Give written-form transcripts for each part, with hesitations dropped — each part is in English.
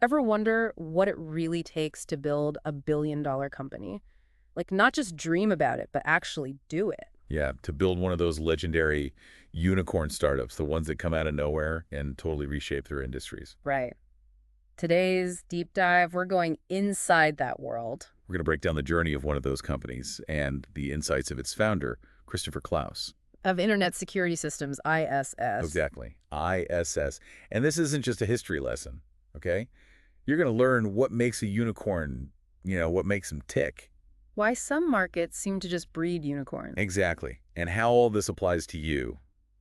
Ever wonder what it really takes to build a billion-dollar company? Like, not just dream about it, but actually do it. Yeah, to build one of those legendary unicorn startups, the ones that come out of nowhere and totally reshape their industries. Right. Today's deep dive, we're going inside that world. We're going to break down the journey of one of those companies and the insights of its founder, Christopher Klaus. Of Internet Security Systems, ISS. Exactly. ISS. And this isn't just a history lesson, okay? You're going to learn what makes a unicorn, what makes them tick. Why some markets seem to just breed unicorns. Exactly. And how all this applies to you,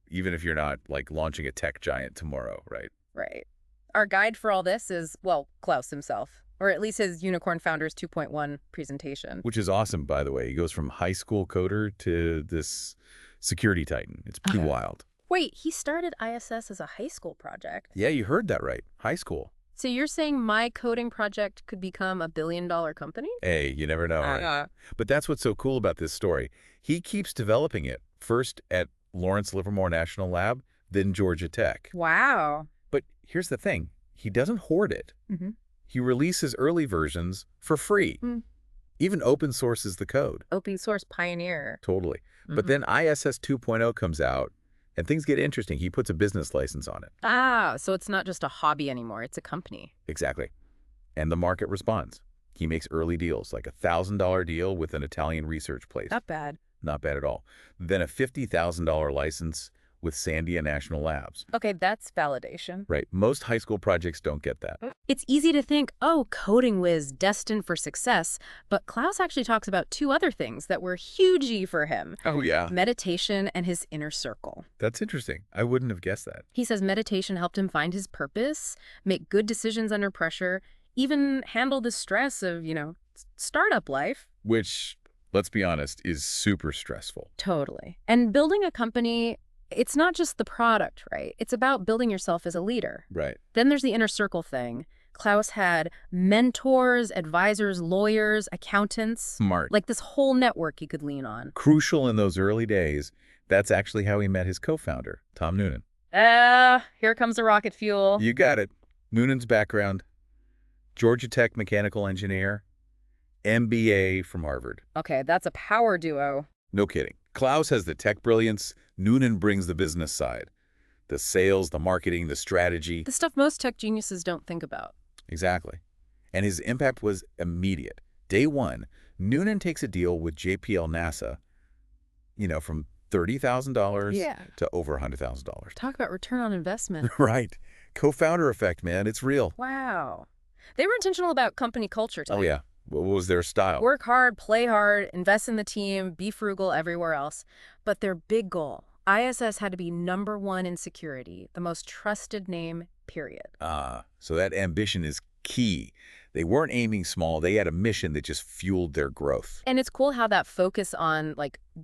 even if you're not, like, launching a tech giant tomorrow, right? Right. Our guide for all this is, well, Klaus himself, or at least his Unicorn Founders 2.1 presentation. Which is awesome, by the way. He goes from high school coder to this security titan. It's pretty wild. Wait, he started ISS as a high school project. Yeah, you heard that right. High school. So you're saying my coding project could become a billion-dollar company? Hey, you never know, right? But that's what's so cool about this story. He keeps developing it, first at Lawrence Livermore National Lab, then Georgia Tech. Wow. But here's the thing. He doesn't hoard it. Mm-hmm. He releases early versions for free. Mm. Even open sources the code. Open source pioneer. Totally. But then ISS 2.0 comes out, and things get interesting. He puts a business license on it. Ah, so it's not just a hobby anymore, it's a company. Exactly. And the market responds. He makes early deals, like a $1,000 deal with an Italian research place. Not bad. Not bad at all. Then a $50,000 license with Sandia National Labs. Okay, that's validation. Right. Most high school projects don't get that. It's easy to think, oh, coding whiz, destined for success, but Klaus actually talks about two other things that were huge for him. Oh, yeah. Meditation and his inner circle. That's interesting. I wouldn't have guessed that. He says meditation helped him find his purpose, make good decisions under pressure, even handle the stress of, startup life. Which, let's be honest, is super stressful. Totally. And building a company, it's not just the product, right? It's about building yourself as a leader. Right. Then there's the inner circle thing. Klaus had mentors, advisors, lawyers, accountants. Smart. Like this whole network he could lean on. Crucial in those early days. That's actually how he met his co-founder, Tom Noonan. Here comes the rocket fuel. You got it. Noonan's background, Georgia Tech mechanical engineer, MBA from Harvard. Okay, that's a power duo. No kidding. Klaus has the tech brilliance. Noonan brings the business side. The sales, the marketing, the strategy. The stuff most tech geniuses don't think about. Exactly. And his impact was immediate. Day one, Noonan takes a deal with JPL NASA, from $30,000 to over $100,000. Talk about return on investment. Right. Co-founder effect, man. It's real. Wow. They were intentional about company culture, too. Oh, yeah. What was their style? Work hard, play hard, invest in the team, be frugal everywhere else. But their big goal, ISS had to be #1 in security, the most trusted name, period. So that ambition is key. They weren't aiming small. They had a mission that just fueled their growth. And it's cool how that focus on,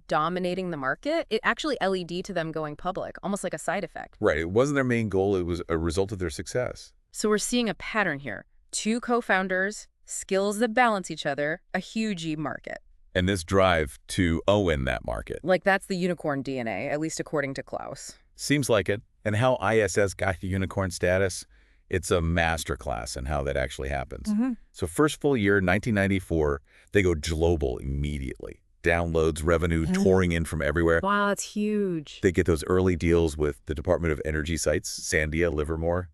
dominating the market, it actually LED to them going public, almost like a side effect. Right. It wasn't their main goal. It was a result of their success. So we're seeing a pattern here. Two co-founders, skills that balance each other, a huge market. And this drive to own that market. Like that's the unicorn DNA, at least according to Klaus. Seems like it. And how ISS got the unicorn status, it's a masterclass in how that actually happens. So first full year, 1994, they go global immediately. Downloads, revenue, touring in from everywhere. Wow, that's huge. They get those early deals with the Department of Energy sites, Sandia, Livermore.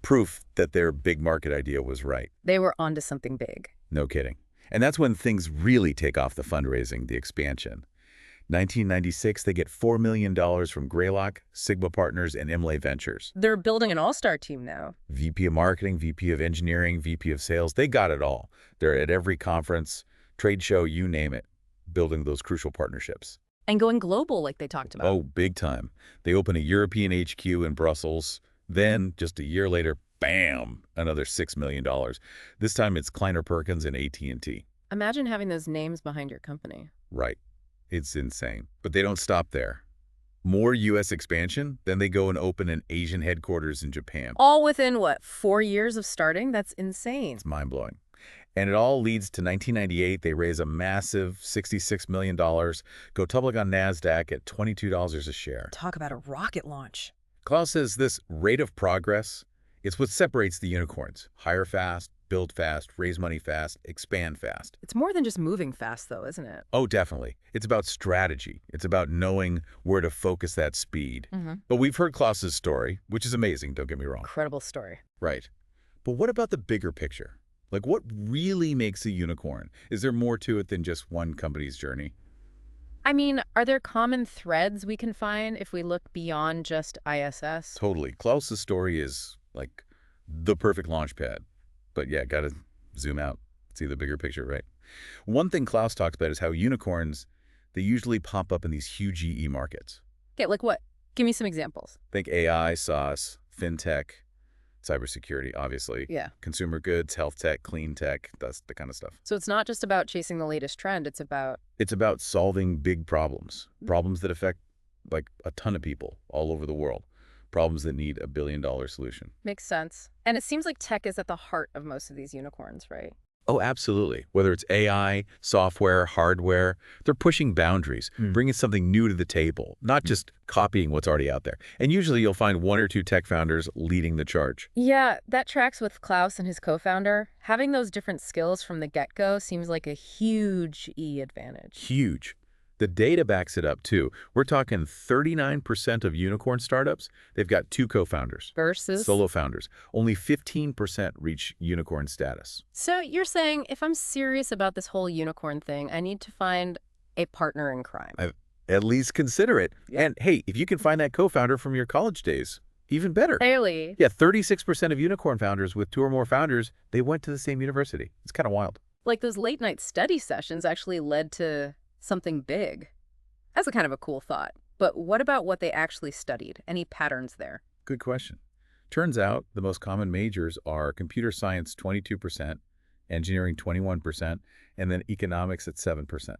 Proof that their big market idea was right. They were onto something big. No kidding. And that's when things really take off, the fundraising, the expansion. 1996, they get $4 million from Greylock, Sigma Partners, and Imlay Ventures. They're building an all-star team now. VP of Marketing, VP of Engineering, VP of Sales, they got it all. They're at every conference, trade show, you name it, building those crucial partnerships. And going global like they talked about. Oh, big time. They open a European HQ in Brussels. Then, just a year later, bam, another $6 million. This time it's Kleiner Perkins and AT&T. Imagine having those names behind your company. Right. It's insane. But they don't stop there. More U.S. expansion, then they go and open an Asian headquarters in Japan. All within, 4 years of starting? That's insane. It's mind-blowing. And it all leads to 1998. They raise a massive $66 million, go public on NASDAQ at $22 a share. Talk about a rocket launch. Klaus says this rate of progress, It's what separates the unicorns. Hire fast, build fast, raise money fast, expand fast. It's more than just moving fast, though, isn't it? Oh, definitely. It's about strategy. It's about knowing where to focus that speed. Mm-hmm. But we've heard Klaus's story, which is amazing, don't get me wrong. Incredible story. Right. But what about the bigger picture? Like, what really makes a unicorn? Is there more to it than just one company's journey? I mean, are there common threads we can find if we look beyond just ISS? Totally. Klaus's story is like the perfect launch pad. But yeah, gotta zoom out, see the bigger picture, right? One thing Klaus talks about is how unicorns, they usually pop up in these huge EE markets. Okay, like what? Give me some examples. Think AI, SaaS, fintech, cybersecurity, obviously. Yeah. Consumer goods, health tech, clean tech, that's the kind of stuff. So it's not just about chasing the latest trend, it's about... It's about solving big problems, problems that affect like a ton of people all over the world, problems that need a billion-dollar solution. Makes sense. And it seems like tech is at the heart of most of these unicorns, right? Oh, absolutely. Whether it's AI, software, hardware, they're pushing boundaries, bringing something new to the table, not just copying what's already out there. And usually you'll find one or two tech founders leading the charge. Yeah, that tracks with Klaus and his co-founder. Having those different skills from the get-go seems like a huge advantage. Huge. The data backs it up, too. We're talking 39% of unicorn startups, they've got two co-founders. Versus? Solo founders. Only 15% reach unicorn status. So you're saying if I'm serious about this whole unicorn thing, I need to find a partner in crime. At least consider it. And hey, if you can find that co-founder from your college days, even better. Clearly. Yeah, 36% of unicorn founders with two or more founders, they went to the same university. It's kind of wild. Like those late night study sessions actually led to something big. That's a kind of a cool thought. But what about what they actually studied? Any patterns there? Good question. Turns out the most common majors are computer science 22%, engineering 21%, and then economics at 7%.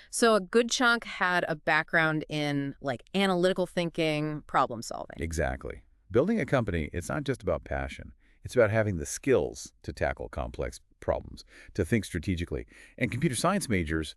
So a good chunk had a background in like analytical thinking, problem solving. Exactly. Building a company, it's not just about passion. It's about having the skills to tackle complex problems, to think strategically. And computer science majors,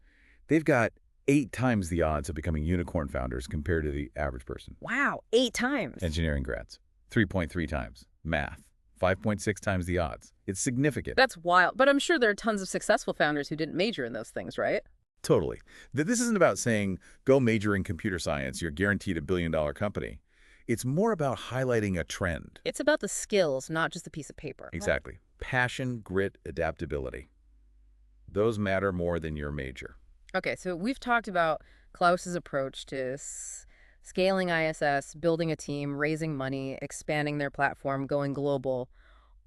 they've got 8 times the odds of becoming unicorn founders compared to the average person. Wow, 8 times. Engineering grads, 3.3 times. Math, 5.6 times the odds. It's significant. That's wild. But I'm sure there are tons of successful founders who didn't major in those things, right? Totally. This isn't about saying, go major in computer science, you're guaranteed a billion-dollar company. It's more about highlighting a trend. It's about the skills, not just a piece of paper. Exactly. Right. Passion, grit, adaptability. Those matter more than your major. Okay, so we've talked about Klaus's approach to scaling ISS, building a team, raising money, expanding their platform, going global,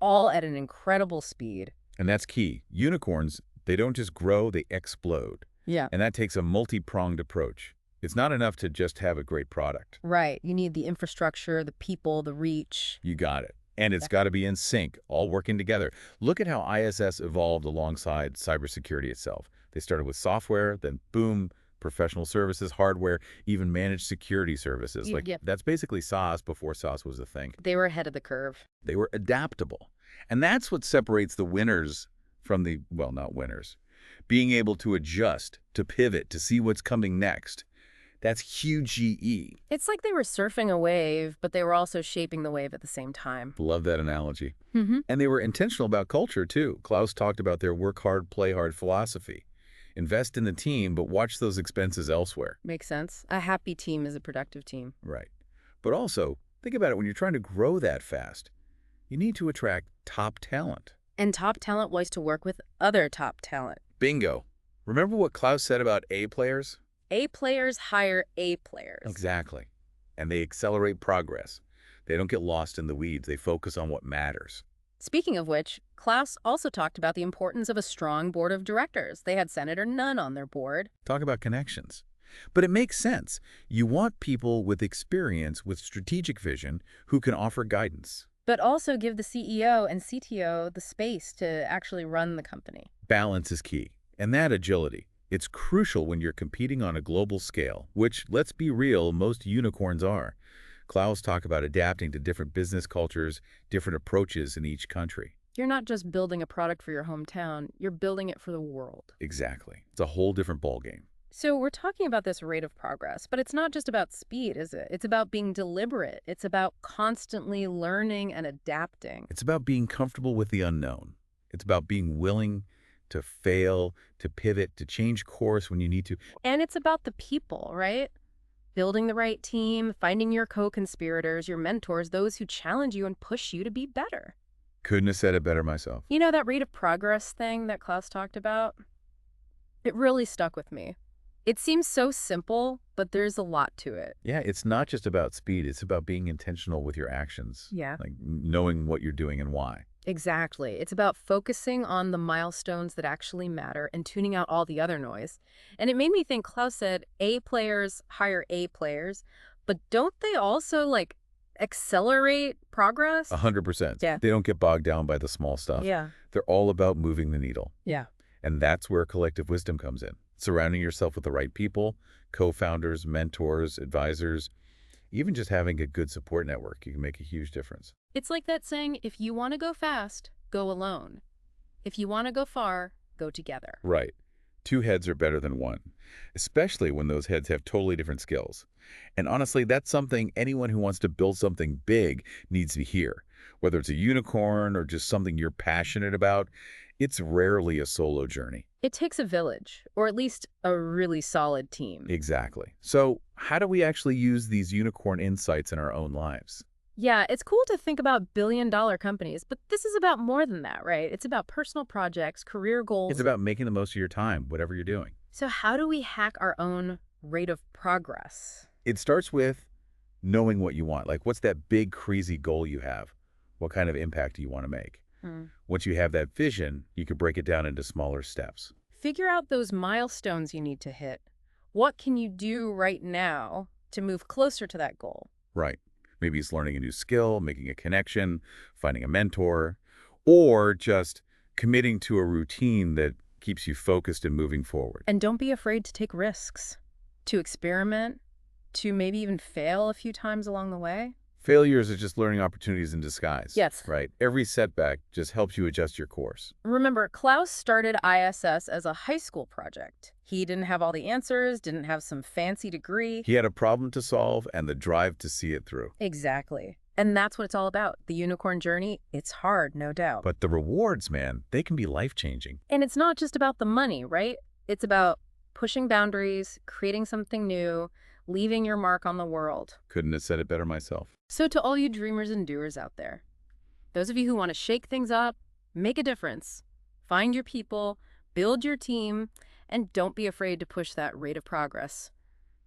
all at an incredible speed. And that's key. Unicorns, they don't just grow, they explode. Yeah. And that takes a multi-pronged approach. It's not enough to just have a great product. Right. You need the infrastructure, the people, the reach. You got it. And it's got to be in sync, all working together. Look at how ISS evolved alongside cybersecurity itself. They started with software, then boom, professional services, hardware, even managed security services. That's basically SaaS before SaaS was a thing. They were ahead of the curve. They were adaptable. And that's what separates the winners from the, well, not winners. Being able to adjust, to pivot, to see what's coming next. That's huge GE. It's like they were surfing a wave, but they were also shaping the wave at the same time. Love that analogy. Mm-hmm. And they were intentional about culture, too. Klaus talked about their work hard, play hard philosophy. Invest in the team, but watch those expenses elsewhere. Makes sense. A happy team is a productive team. Right. But also, think about it, when you're trying to grow that fast, you need to attract top talent. And top talent wants to work with other top talent. Bingo. Remember what Klaus said about A players? A players hire A players. Exactly. And they accelerate progress. They don't get lost in the weeds. They focus on what matters. Speaking of which, Klaus also talked about the importance of a strong board of directors. They had Senator Nunn on their board. Talk about connections. But it makes sense. You want people with experience, with strategic vision, who can offer guidance. But also give the CEO and CTO the space to actually run the company. Balance is key. And that agility. It's crucial when you're competing on a global scale, which, let's be real, most unicorns are. Klaus talked about adapting to different business cultures, different approaches in each country. You're not just building a product for your hometown, you're building it for the world. Exactly. It's a whole different ballgame. So we're talking about this rate of progress, but it's not just about speed, is it? It's about being deliberate. It's about constantly learning and adapting. It's about being comfortable with the unknown. It's about being willing to fail, to pivot, to change course when you need to. And it's about the people, right? Building the right team, finding your co-conspirators, your mentors, those who challenge you and push you to be better. Couldn't have said it better myself. You know, that rate of progress thing that Klaus talked about? It really stuck with me. It seems so simple, but there's a lot to it. Yeah, it's not just about speed. It's about being intentional with your actions, Yeah. like knowing what you're doing and why. Exactly. It's about focusing on the milestones that actually matter and tuning out all the other noise. And it made me think Klaus said A players hire A players, but don't they also accelerate progress? 100%. Yeah. They don't get bogged down by the small stuff. Yeah. They're all about moving the needle. Yeah. And that's where collective wisdom comes in. Surrounding yourself with the right people, co-founders, mentors, advisors, even just having a good support network, you can make a huge difference. It's like that saying, if you want to go fast, go alone. If you want to go far, go together. Right. Two heads are better than one, especially when those heads have totally different skills. And honestly, that's something anyone who wants to build something big needs to hear. Whether it's a unicorn or just something you're passionate about, it's rarely a solo journey. It takes a village, or at least a really solid team. Exactly. So how do we actually use these unicorn insights in our own lives? Yeah, it's cool to think about billion-dollar companies, but this is about more than that, right? It's about personal projects, career goals. It's about making the most of your time, whatever you're doing. So how do we hack our own rate of progress? It starts with knowing what you want. Like, what's that big, crazy goal you have? What kind of impact do you want to make? Once you have that vision, you can break it down into smaller steps. Figure out those milestones you need to hit. What can you do right now to move closer to that goal? Right. Maybe it's learning a new skill, making a connection, finding a mentor, or just committing to a routine that keeps you focused and moving forward. And don't be afraid to take risks, to experiment, to maybe even fail a few times along the way. Failures are just learning opportunities in disguise. Yes. Right. Every setback just helps you adjust your course. Remember, Klaus started ISS as a high school project. He didn't have all the answers, didn't have some fancy degree. He had a problem to solve and the drive to see it through. Exactly. And that's what it's all about. The unicorn journey, it's hard, no doubt. But the rewards, man, they can be life-changing. And it's not just about the money, right? It's about pushing boundaries, creating something new, leaving your mark on the world. Couldn't have said it better myself. So to all you dreamers and doers out there, those of you who want to shake things up, make a difference, find your people, build your team, and don't be afraid to push that rate of progress.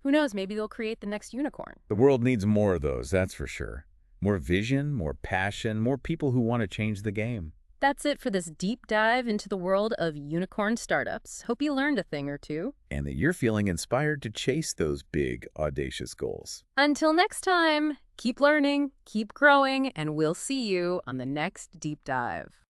Who knows, maybe they'll create the next unicorn. The world needs more of those, that's for sure. More vision, more passion, more people who want to change the game. That's it for this deep dive into the world of unicorn startups. Hope you learned a thing or two. And that you're feeling inspired to chase those big, audacious goals. Until next time, keep learning, keep growing, and we'll see you on the next deep dive.